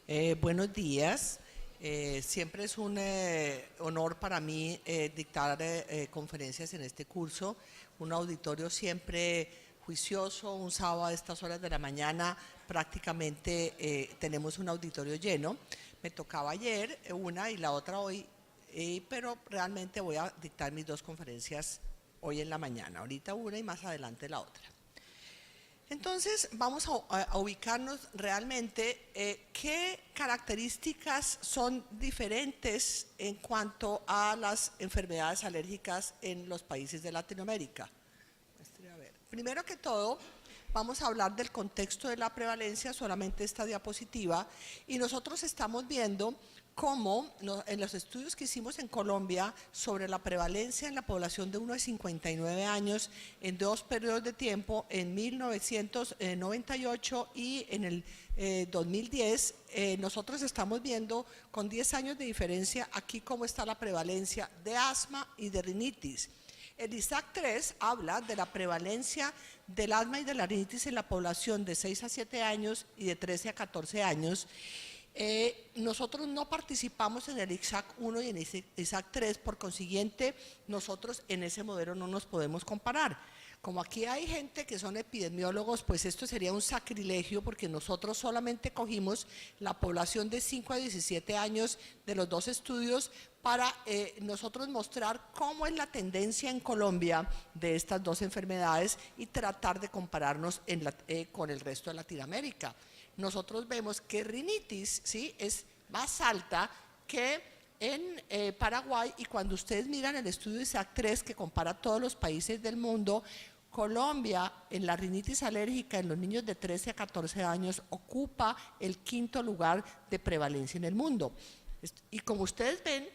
Buenos días. Siempre es un honor para mí dictar conferencias en este curso. Un auditorio siempre juicioso, un sábado a estas horas de la mañana prácticamente tenemos un auditorio lleno. Me tocaba ayer una y la otra hoy, pero realmente voy a dictar mis dos conferencias hoy en la mañana. Ahorita una y más adelante la otra. Entonces vamos a ubicarnos realmente qué características son diferentes en cuanto a las enfermedades alérgicas en los países de Latinoamérica. Primero que todo, vamos a hablar del contexto de la prevalencia, solamente esta diapositiva, y nosotros estamos viendo cómo en los estudios que hicimos en Colombia sobre la prevalencia en la población de 1 a 59 años en dos periodos de tiempo, en 1998 y en el 2010, nosotros estamos viendo con 10 años de diferencia aquí cómo está la prevalencia de asma y de rinitis. El ISAC-3 habla de la prevalencia del asma y de la rinitis en la población de 6 a 7 años y de 13 a 14 años. Nosotros no participamos en el ISAC-1 y en el ISAC-3, por consiguiente, nosotros en ese modelo no nos podemos comparar. Como aquí hay gente que son epidemiólogos, pues esto sería un sacrilegio porque nosotros solamente cogimos la población de 5 a 17 años de los dos estudios para nosotros mostrar cómo es la tendencia en Colombia de estas dos enfermedades y tratar de compararnos con el resto de Latinoamérica. Nosotros vemos que rinitis, ¿sí?, es más alta que en Paraguay, y cuando ustedes miran el estudio ISAC-3 que compara todos los países del mundo, Colombia en la rinitis alérgica en los niños de 13 a 14 años ocupa el 5º lugar de prevalencia en el mundo. Y como ustedes ven,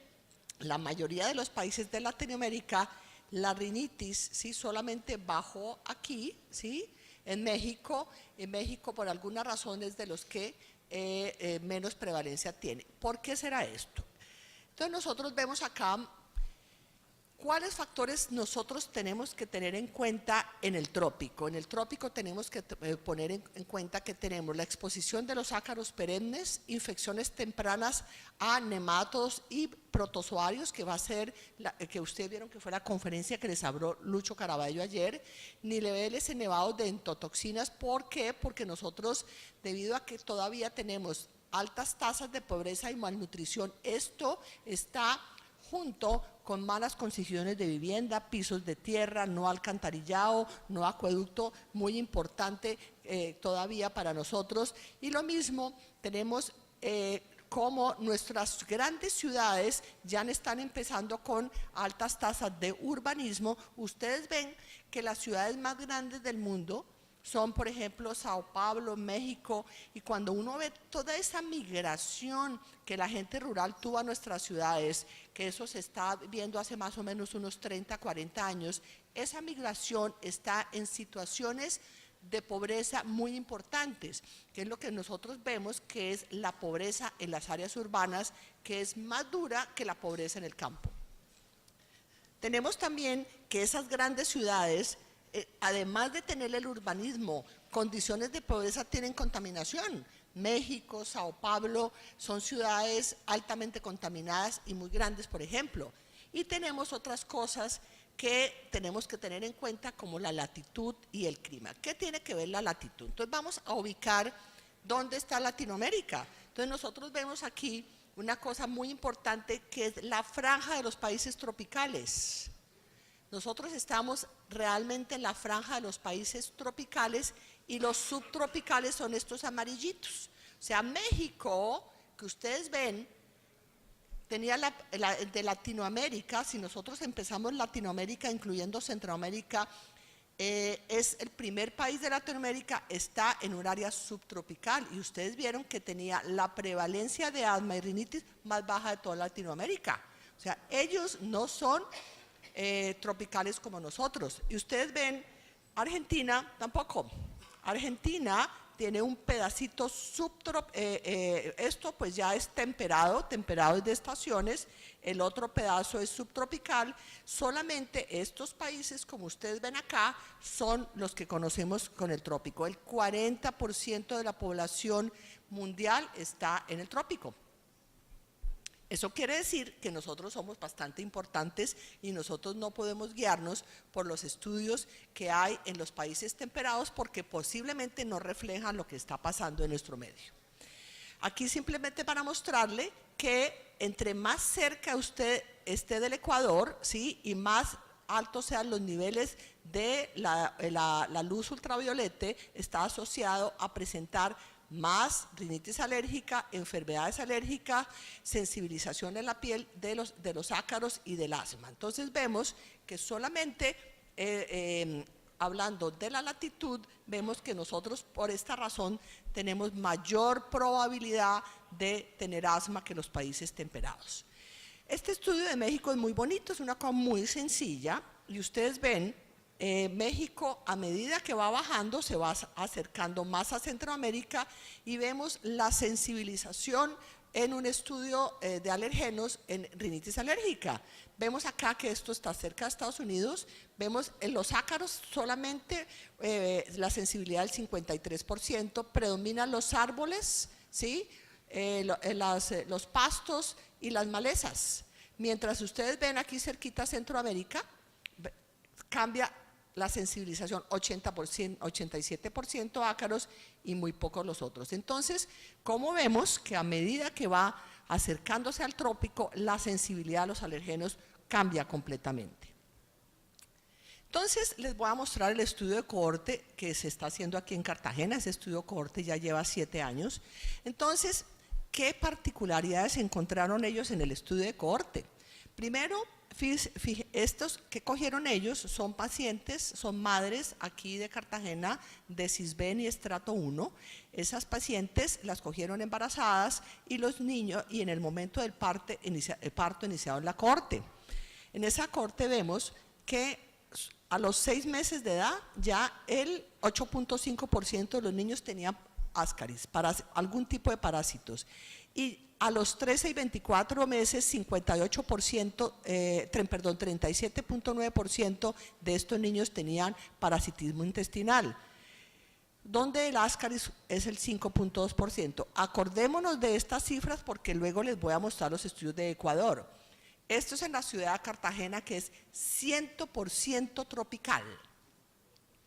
la mayoría de los países de Latinoamérica, la rinitis, ¿sí?, solamente bajó aquí, ¿sí?, en México por alguna razón es de los que menos prevalencia tiene. ¿Por qué será esto? Entonces nosotros vemos acá cuáles factores nosotros tenemos que tener en cuenta en el trópico. En el trópico tenemos que poner en cuenta que tenemos la exposición de los ácaros perennes, infecciones tempranas a nematodos y protozoarios, que va a ser, que ustedes vieron que fue la conferencia que les habló Lucho Caraballo ayer, niveles elevados de endotoxinas. ¿Por qué? Porque nosotros, debido a que todavía tenemos altas tasas de pobreza y malnutrición, esto está junto con malas condiciones de vivienda, pisos de tierra, no alcantarillado, no acueducto, muy importante todavía para nosotros. Y lo mismo tenemos como nuestras grandes ciudades ya están empezando con altas tasas de urbanismo. Ustedes ven que las ciudades más grandes del mundo son, por ejemplo, Sao Paulo, México, y cuando uno ve toda esa migración que la gente rural tuvo a nuestras ciudades, que eso se está viendo hace más o menos unos 30, 40 años, esa migración está en situaciones de pobreza muy importantes, que es lo que nosotros vemos que es la pobreza en las áreas urbanas, que es más dura que la pobreza en el campo. Tenemos también que esas grandes ciudades, además de tener el urbanismo, condiciones de pobreza, tienen contaminación. México, Sao Paulo son ciudades altamente contaminadas y muy grandes, por ejemplo. Y tenemos otras cosas que tenemos que tener en cuenta, como la latitud y el clima. ¿Qué tiene que ver la latitud? Entonces vamos a ubicar dónde está Latinoamérica. Entonces nosotros vemos aquí una cosa muy importante, que es la franja de los países tropicales. Nosotros estamos realmente en la franja de los países tropicales, y los subtropicales son estos amarillitos. O sea, México, que ustedes ven, tenía de Latinoamérica, si nosotros empezamos Latinoamérica, incluyendo Centroamérica, es el primer país de Latinoamérica, está en un área subtropical, y ustedes vieron que tenía la prevalencia de asma y rinitis más baja de toda Latinoamérica. O sea, ellos no son tropicales como nosotros. Y ustedes ven, Argentina tampoco. Argentina tiene un pedacito esto pues ya es temperado es de estaciones, el otro pedazo es subtropical. Solamente estos países, como ustedes ven acá, son los que conocemos con el trópico. El 40% de la población mundial está en el trópico. Eso quiere decir que nosotros somos bastante importantes y nosotros no podemos guiarnos por los estudios que hay en los países temperados porque posiblemente no reflejan lo que está pasando en nuestro medio. Aquí simplemente para mostrarle que entre más cerca usted esté del Ecuador, ¿sí?, y más altos sean los niveles de la luz ultravioleta, está asociado a presentar más rinitis alérgica, enfermedades alérgicas, sensibilización en la piel de los ácaros y del asma. Entonces vemos que solamente hablando de la latitud, vemos que nosotros por esta razón tenemos mayor probabilidad de tener asma que los países temperados. Este estudio de México es muy bonito, es una cosa muy sencilla y ustedes ven México a medida que va bajando se va acercando más a Centroamérica y vemos la sensibilización en un estudio de alergenos en rinitis alérgica. Vemos acá que esto está cerca de Estados Unidos, vemos en los ácaros solamente la sensibilidad del 53%, predominan los árboles, ¿sí?, los pastos y las malezas. Mientras ustedes ven aquí cerquita Centroamérica, cambia la sensibilización 80%, 87% ácaros y muy pocos los otros. Entonces, como vemos que a medida que va acercándose al trópico, la sensibilidad a los alergenos cambia completamente. Entonces, les voy a mostrar el estudio de cohorte que se está haciendo aquí en Cartagena. Ese estudio de cohorte ya lleva 7 años. Entonces, ¿qué particularidades encontraron ellos en el estudio de cohorte? Primero, estos que cogieron ellos son pacientes, son madres aquí de Cartagena de Cisben y estrato 1. Esas pacientes las cogieron embarazadas y los niños, y en el momento del parto iniciado en la cohorte. En esa cohorte vemos que a los 6 meses de edad ya el 8.5% de los niños tenían ascaris, algún tipo de parásitos. Y a los 13 y 24 meses, 37.9% de estos niños tenían parasitismo intestinal, donde el ascaris es el 5.2%. Acordémonos de estas cifras porque luego les voy a mostrar los estudios de Ecuador. Esto es en la ciudad de Cartagena, que es 100% tropical,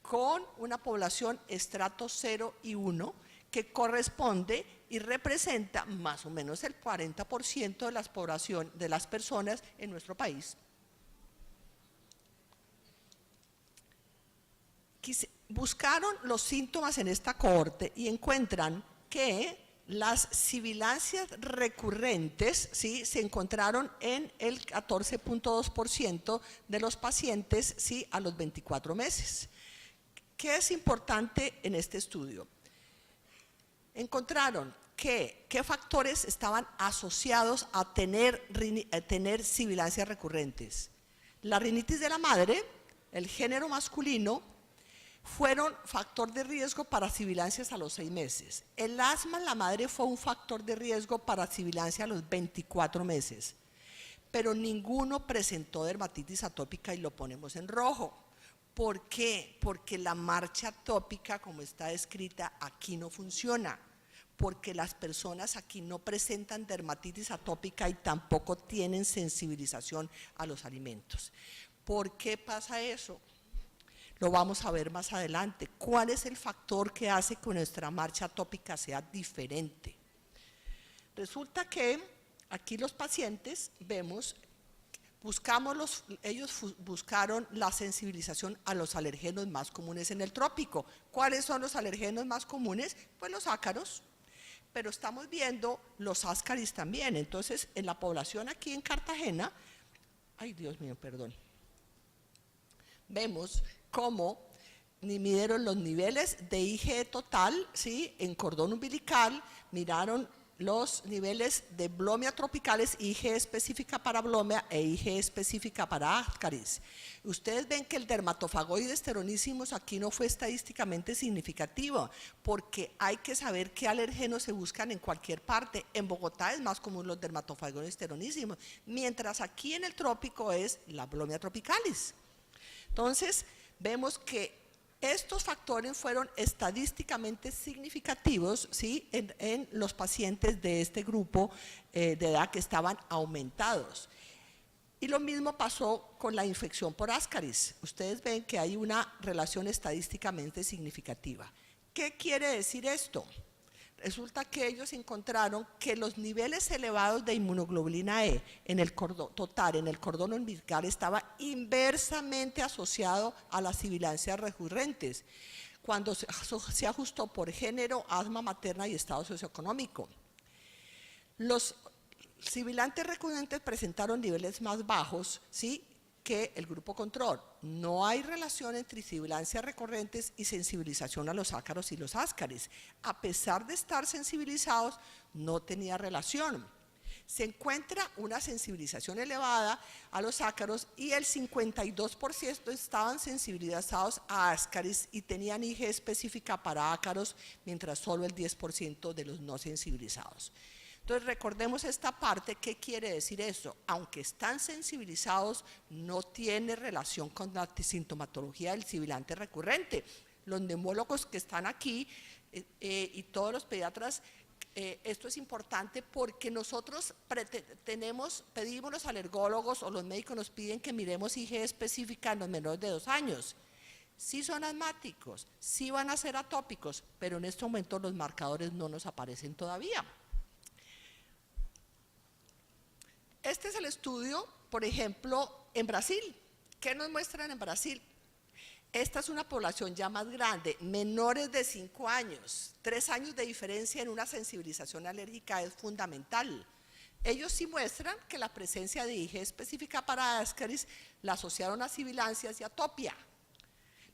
con una población estrato 0 y 1, que corresponde y representa más o menos el 40% de las personas en nuestro país. Buscaron los síntomas en esta cohorte y encuentran que las sibilancias recurrentes, ¿sí?, se encontraron en el 14.2% de los pacientes, ¿sí?, a los 24 meses. ¿Qué es importante en este estudio? Encontraron qué factores estaban asociados a tener sibilancias recurrentes. La rinitis de la madre, el género masculino, fueron factor de riesgo para sibilancias a los 6 meses. El asma en la madre fue un factor de riesgo para sibilancia a los 24 meses. Pero ninguno presentó dermatitis atópica y lo ponemos en rojo. ¿Por qué? Porque la marcha atópica, como está descrita, aquí no funciona. Porque las personas aquí no presentan dermatitis atópica y tampoco tienen sensibilización a los alimentos. ¿Por qué pasa eso? Lo vamos a ver más adelante. ¿Cuál es el factor que hace que nuestra marcha atópica sea diferente? Resulta que aquí los pacientes vemos, ellos buscaron la sensibilización a los alergenos más comunes en el trópico. ¿Cuáles son los alergenos más comunes? Pues los ácaros, pero estamos viendo los ascaris también. Entonces, en la población aquí en Cartagena, ay Dios mío, perdón, vemos cómo midieron los niveles de IgE total, ¿sí?, en cordón umbilical, miraron los niveles de blomia tropicales, IgE específica para blomia e IgE específica para ascaris. Ustedes ven que el dermatofagoides teronísimos aquí no fue estadísticamente significativo, porque hay que saber qué alergenos se buscan en cualquier parte. En Bogotá es más común los dermatofagoides teronísimos, mientras aquí en el trópico es la blomia tropicalis. Entonces, vemos que Estos factores fueron estadísticamente significativos, ¿sí?, en los pacientes de este grupo de edad que estaban aumentados. Y lo mismo pasó con la infección por Ascaris. Ustedes ven que hay una relación estadísticamente significativa. ¿Qué quiere decir esto? Resulta que ellos encontraron que los niveles elevados de inmunoglobulina E en el cordón total, en el cordón umbilical, estaba inversamente asociado a las sibilancias recurrentes, cuando se ajustó por género, asma materna y estado socioeconómico. Los sibilantes recurrentes presentaron niveles más bajos, ¿sí?, que el grupo control. No hay relación entre sibilancias recurrentes y sensibilización a los ácaros y los ascaris. A pesar de estar sensibilizados, no tenía relación. Se encuentra una sensibilización elevada a los ácaros y el 52% estaban sensibilizados a ascaris y tenían IgE específica para ácaros, mientras solo el 10% de los no sensibilizados. Entonces recordemos esta parte. ¿Qué quiere decir eso? Aunque están sensibilizados, no tiene relación con la sintomatología del sibilante recurrente. Los neumólogos que están aquí y todos los pediatras, esto es importante porque nosotros pedimos los alergólogos o los médicos nos piden que miremos IgE específica en los menores de 2 años. Sí son asmáticos, sí van a ser atópicos, pero en este momento los marcadores no nos aparecen todavía. Este es el estudio, por ejemplo, en Brasil. ¿Qué nos muestran en Brasil? Esta es una población ya más grande, menores de 5 años. 3 años de diferencia en una sensibilización alérgica es fundamental. Ellos sí muestran que la presencia de IgE específica para Ascaris la asociaron a sibilancias y atopia,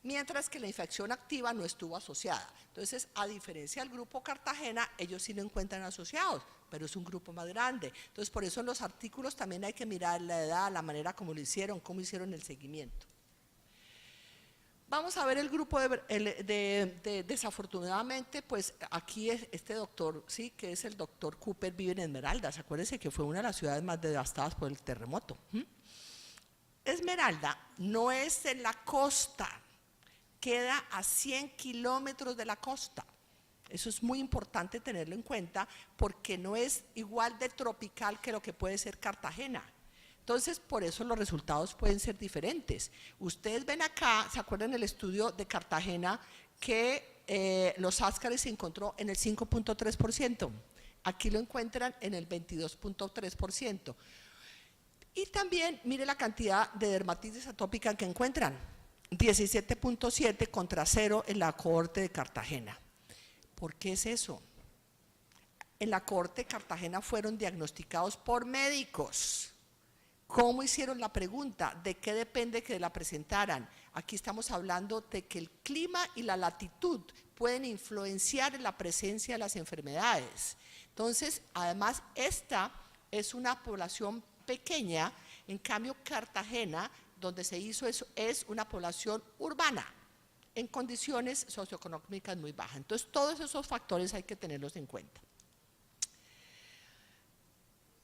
mientras que la infección activa no estuvo asociada. Entonces, a diferencia del grupo Cartagena, ellos sí lo encuentran asociados, pero es un grupo más grande. Entonces, por eso en los artículos también hay que mirar la edad, la manera como lo hicieron, cómo hicieron el seguimiento. Vamos a ver el grupo desafortunadamente, pues aquí este doctor, sí, que es el doctor Cooper, vive en Esmeraldas. Acuérdense que fue una de las ciudades más devastadas por el terremoto. Esmeralda no es en la costa, queda a 100 kilómetros de la costa. Eso es muy importante tenerlo en cuenta porque no es igual de tropical que lo que puede ser Cartagena. Entonces, por eso los resultados pueden ser diferentes. Ustedes ven acá, ¿se acuerdan del estudio de Cartagena que los ascaris se encontró en el 5.3%? Aquí lo encuentran en el 22.3%. Y también mire la cantidad de dermatitis atópica que encuentran, 17.7 contra 0 en la cohorte de Cartagena. ¿Por qué es eso? En la cohorte de Cartagena fueron diagnosticados por médicos. ¿Cómo hicieron la pregunta? ¿De qué depende que la presentaran? Aquí estamos hablando de que el clima y la latitud pueden influenciar en la presencia de las enfermedades. Entonces, además, esta es una población pequeña, en cambio Cartagena, donde se hizo eso, es una población urbana, en condiciones socioeconómicas muy bajas. Entonces, todos esos factores hay que tenerlos en cuenta.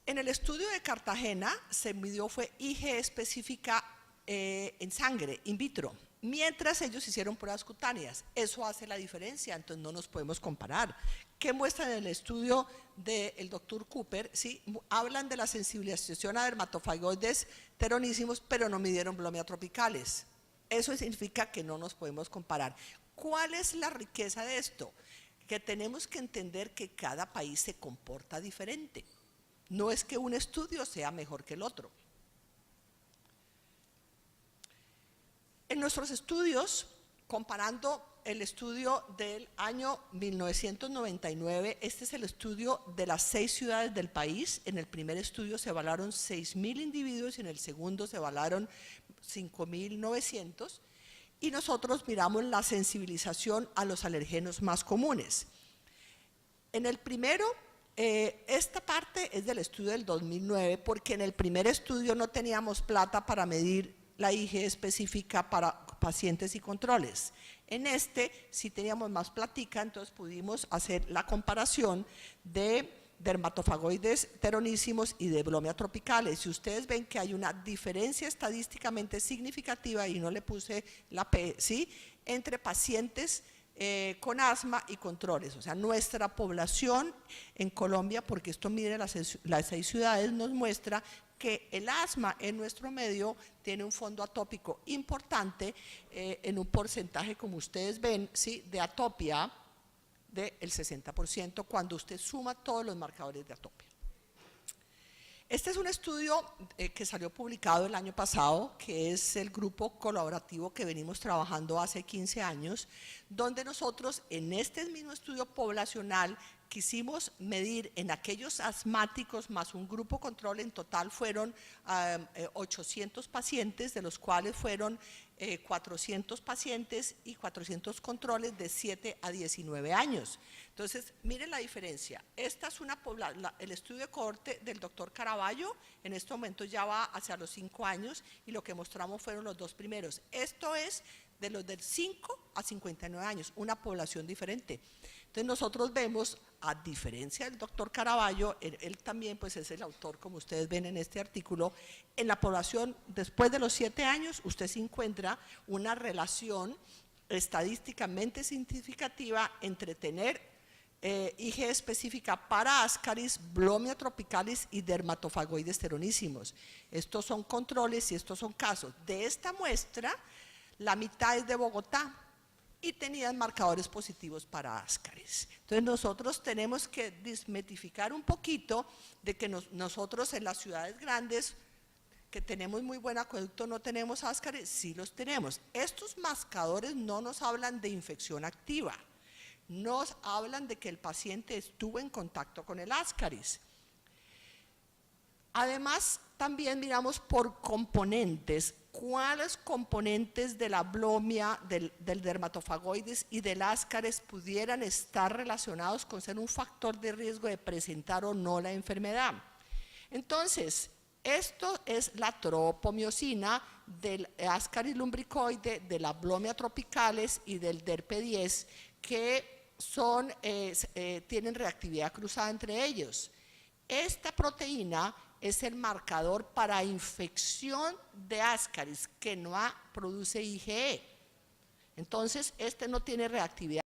En el estudio de Cartagena se midió fue IgE específica en sangre, in vitro, mientras ellos hicieron pruebas cutáneas. Eso hace la diferencia, entonces no nos podemos comparar. ¿Qué muestran en el estudio del doctor Cooper? ¿Sí? Hablan de la sensibilización a dermatofagoides teronísimos, pero no midieron blomia tropicales. Eso significa que no nos podemos comparar. ¿Cuál es la riqueza de esto? Que tenemos que entender que cada país se comporta diferente. No es que un estudio sea mejor que el otro. En nuestros estudios, comparando el estudio del año 1999, este es el estudio de las 6 ciudades del país. En el primer estudio se evaluaron 6.000 individuos y en el segundo se evaluaron 5.900. Y nosotros miramos la sensibilización a los alergenos más comunes. En el primero, esta parte es del estudio del 2009, porque en el primer estudio no teníamos plata para medir la IgE específica para pacientes y controles. En este sí teníamos más platica, entonces pudimos hacer la comparación de dermatofagoides teronísimos y de blomia tropicales. Si ustedes ven que hay una diferencia estadísticamente significativa, y no le puse la P, ¿sí?, entre pacientes con asma y controles. O sea, nuestra población en Colombia, porque esto mide las 6 ciudades, nos muestra que el asma en nuestro medio tiene un fondo atópico importante en un porcentaje, como ustedes ven, ¿sí?, de atopia del 60% cuando usted suma todos los marcadores de atopia. Este es un estudio que salió publicado el año pasado, que es el grupo colaborativo que venimos trabajando hace 15 años, donde nosotros en este mismo estudio poblacional quisimos medir en aquellos asmáticos más un grupo control. En total fueron 800 pacientes, de los cuales fueron 400 pacientes y 400 controles de 7 a 19 años. Entonces, miren la diferencia. Esta es el estudio de cohorte del doctor Caraballo, en este momento ya va hacia los 5 años y lo que mostramos fueron los 2 primeros. Esto es de los del 5 a 59 años, una población diferente. Entonces nosotros vemos, a diferencia del doctor Caraballo, él también pues es el autor, como ustedes ven en este artículo, en la población después de los 7 años usted se encuentra una relación estadísticamente significativa entre tener IgE específica para Ascaris, Blomia tropicalis y Dermatofagoides teronísimos. Estos son controles y estos son casos. De esta muestra, la mitad es de Bogotá y tenían marcadores positivos para Ascaris. Entonces nosotros tenemos que desmitificar un poquito de que nosotros en las ciudades grandes que tenemos muy buen acueducto no tenemos Ascaris, sí los tenemos. Estos marcadores no nos hablan de infección activa, nos hablan de que el paciente estuvo en contacto con el Ascaris. Además, también miramos por componentes, cuáles componentes de la blomia, del dermatofagoides y del Ascaris pudieran estar relacionados con ser un factor de riesgo de presentar o no la enfermedad. Entonces, esto es la tropomiosina del Ascaris lumbricoide, de la Blomia tropicalis y del DERP10, que tienen reactividad cruzada entre ellos. Esta proteína es el marcador para infección de Ascaris, que no produce IgE. Entonces, este no tiene reactividad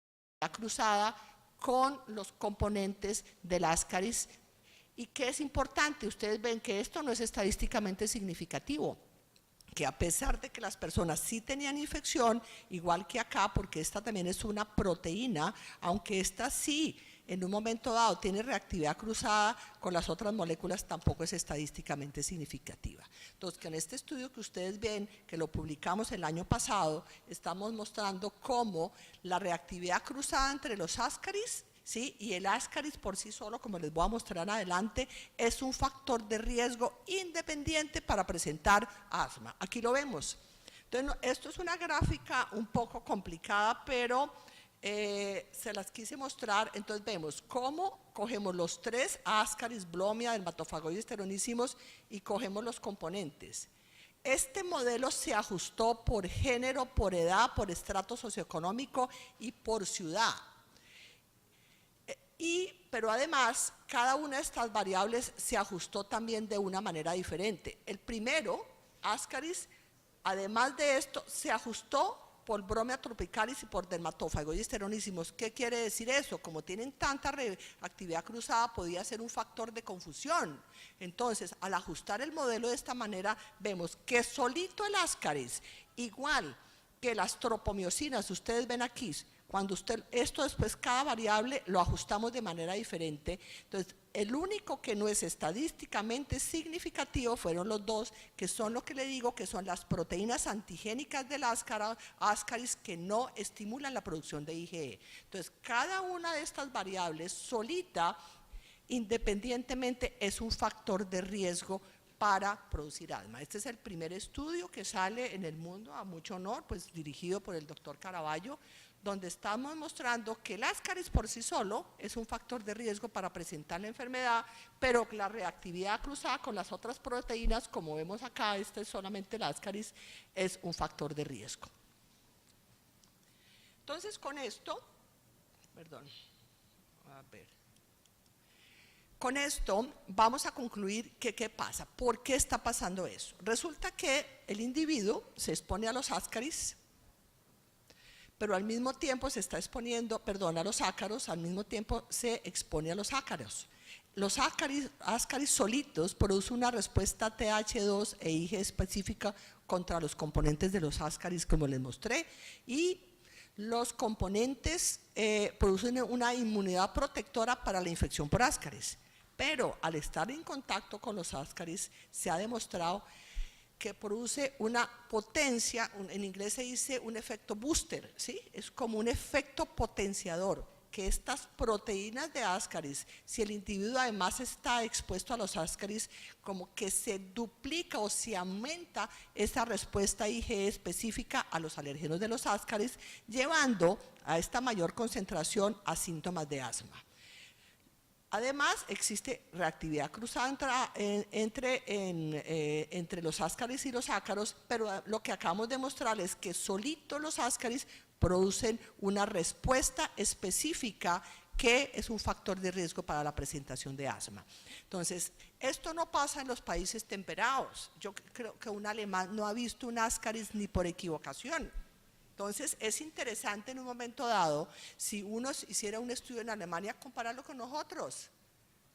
cruzada con los componentes del Ascaris. ¿Y qué es importante? Ustedes ven que esto no es estadísticamente significativo, que a pesar de que las personas sí tenían infección, igual que acá, porque esta también es una proteína, aunque esta sí en un momento dado tiene reactividad cruzada con las otras moléculas, tampoco es estadísticamente significativa. Entonces, que en este estudio que ustedes ven, que lo publicamos el año pasado, estamos mostrando cómo la reactividad cruzada entre los Ascaris, ¿sí?, y el Ascaris por sí solo, como les voy a mostrar adelante, es un factor de riesgo independiente para presentar asma. Aquí lo vemos. Entonces, esto es una gráfica un poco complicada, pero se las quise mostrar. Entonces vemos cómo cogemos los 3, Ascaris, Blomia, Dermatofagoides teronísimos, y cogemos los componentes. Este modelo se ajustó por género, por edad, por estrato socioeconómico y por ciudad. Pero además, cada una de estas variables se ajustó también de una manera diferente. El primero, Ascaris, además de esto, se ajustó por Blomia tropicalis y por Dermatofagoides teronísimos. ¿Qué quiere decir eso? Como tienen tanta reactividad cruzada, podía ser un factor de confusión. Entonces, al ajustar el modelo de esta manera, vemos que solito el Ascaris, igual que las tropomiosinas, ustedes ven aquí, cuando esto después cada variable lo ajustamos de manera diferente. Entonces, el único que no es estadísticamente significativo fueron los 2, que son lo que le digo, que son las proteínas antigénicas del Ascaris que no estimulan la producción de IgE. Entonces, cada una de estas variables solita, independientemente, es un factor de riesgo para producir asma. Este es el primer estudio que sale en el mundo, a mucho honor, pues dirigido por el doctor Caraballo, donde estamos mostrando que el Ascaris por sí solo es un factor de riesgo para presentar la enfermedad, pero la reactividad cruzada con las otras proteínas, como vemos acá, este es solamente el Ascaris, es un factor de riesgo. Entonces, con esto, con esto vamos a concluir que qué pasa, por qué está pasando eso. Resulta que el individuo se expone a los Ascaris, pero al mismo tiempo se está exponiendo, perdón, a los ácaros, al mismo tiempo se expone a los ácaros. Los ascaris solitos producen una respuesta TH2 e IgE específica contra los componentes de los ascaris, como les mostré, y los componentes producen una inmunidad protectora para la infección por ascaris. Pero al estar en contacto con los ascaris, se ha demostrado que produce una potencia, en inglés se dice un efecto booster, ¿sí? Es como un efecto potenciador, que estas proteínas de ascaris, si el individuo además está expuesto a los ascaris, como que se duplica o se aumenta esa respuesta IgE específica a los alérgenos de los ascaris, llevando a esta mayor concentración a síntomas de asma. Además, existe reactividad cruzada entre los ascaris y los ácaros, pero lo que acabamos de mostrar es que solitos los ascaris producen una respuesta específica que es un factor de riesgo para la presentación de asma. Entonces, esto no pasa en los países temperados. Yo creo que un alemán no ha visto un ascaris ni por equivocación. Entonces, es interesante en un momento dado, si uno hiciera un estudio en Alemania, compararlo con nosotros.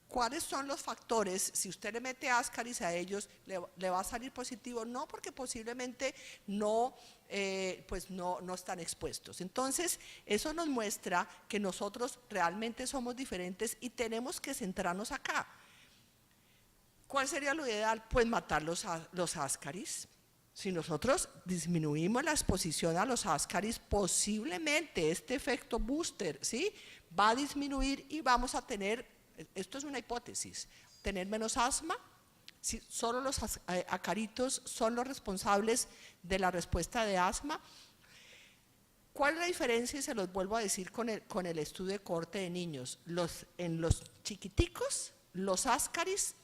¿Cuáles son los factores? Si usted le mete ascaris a ellos, ¿le va a salir positivo? No, porque posiblemente no están expuestos. Entonces, eso nos muestra que nosotros realmente somos diferentes y tenemos que centrarnos acá. ¿Cuál sería lo ideal? Pues matar los ascaris. Si nosotros disminuimos la exposición a los ascaris, posiblemente este efecto booster, ¿sí?, va a disminuir y vamos a tener, esto es una hipótesis, tener menos asma. Si solo los acaritos son los responsables de la respuesta de asma. ¿Cuál es la diferencia? Y se los vuelvo a decir con el estudio de cohorte de niños. En los chiquiticos, los ascaris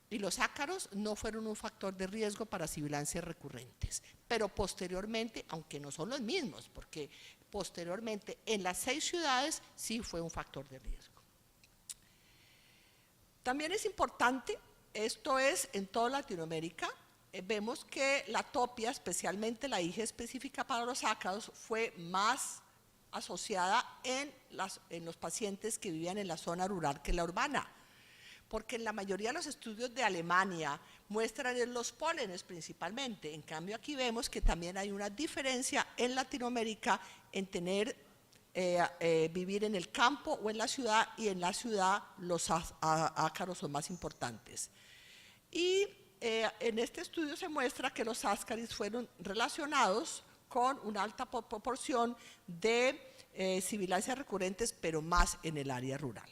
y los ácaros no fueron un factor de riesgo para sibilancias recurrentes, pero posteriormente, aunque no son los mismos, porque posteriormente en las 6 ciudades sí fue un factor de riesgo. También es importante, esto es en toda Latinoamérica, vemos que la atopia, especialmente la IgE específica para los ácaros, fue más asociada en los pacientes que vivían en la zona rural que en la urbana, porque en la mayoría de los estudios de Alemania muestran en los pólenes principalmente. En cambio, aquí vemos que también hay una diferencia en Latinoamérica en vivir en el campo o en la ciudad, y en la ciudad los ácaros son más importantes. Y en este estudio se muestra que los ascaris fueron relacionados con una alta proporción de sibilancias recurrentes, pero más en el área rural.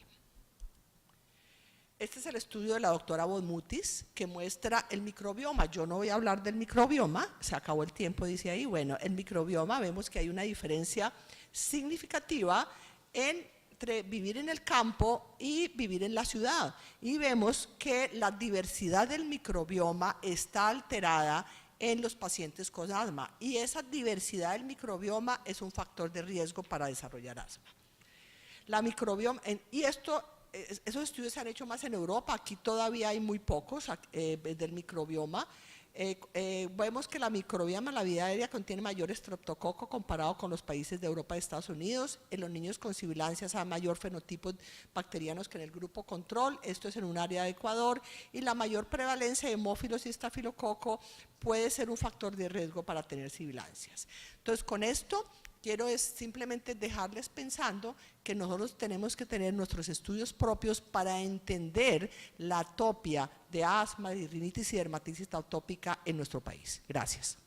Este es el estudio de la doctora Bonmutis, que muestra el microbioma. Yo no voy a hablar del microbioma, se acabó el tiempo, dice ahí. Bueno, el microbioma, vemos que hay una diferencia significativa entre vivir en el campo y vivir en la ciudad. Y vemos que la diversidad del microbioma está alterada en los pacientes con asma. Y esa diversidad del microbioma es un factor de riesgo para desarrollar asma. La microbioma, esos estudios se han hecho más en Europa, aquí todavía hay muy pocos del microbioma. Vemos que la microbioma en la vía aérea contiene mayor estreptococo comparado con los países de Europa y Estados Unidos. En los niños con sibilancias hay mayor fenotipos bacterianos que en el grupo control, esto es en un área de Ecuador, y la mayor prevalencia de hemófilos y estafilococo puede ser un factor de riesgo para tener sibilancias. Entonces, con esto quiero simplemente dejarles pensando que nosotros tenemos que tener nuestros estudios propios para entender la atopia de asma, de rinitis y dermatitis atópica en nuestro país. Gracias.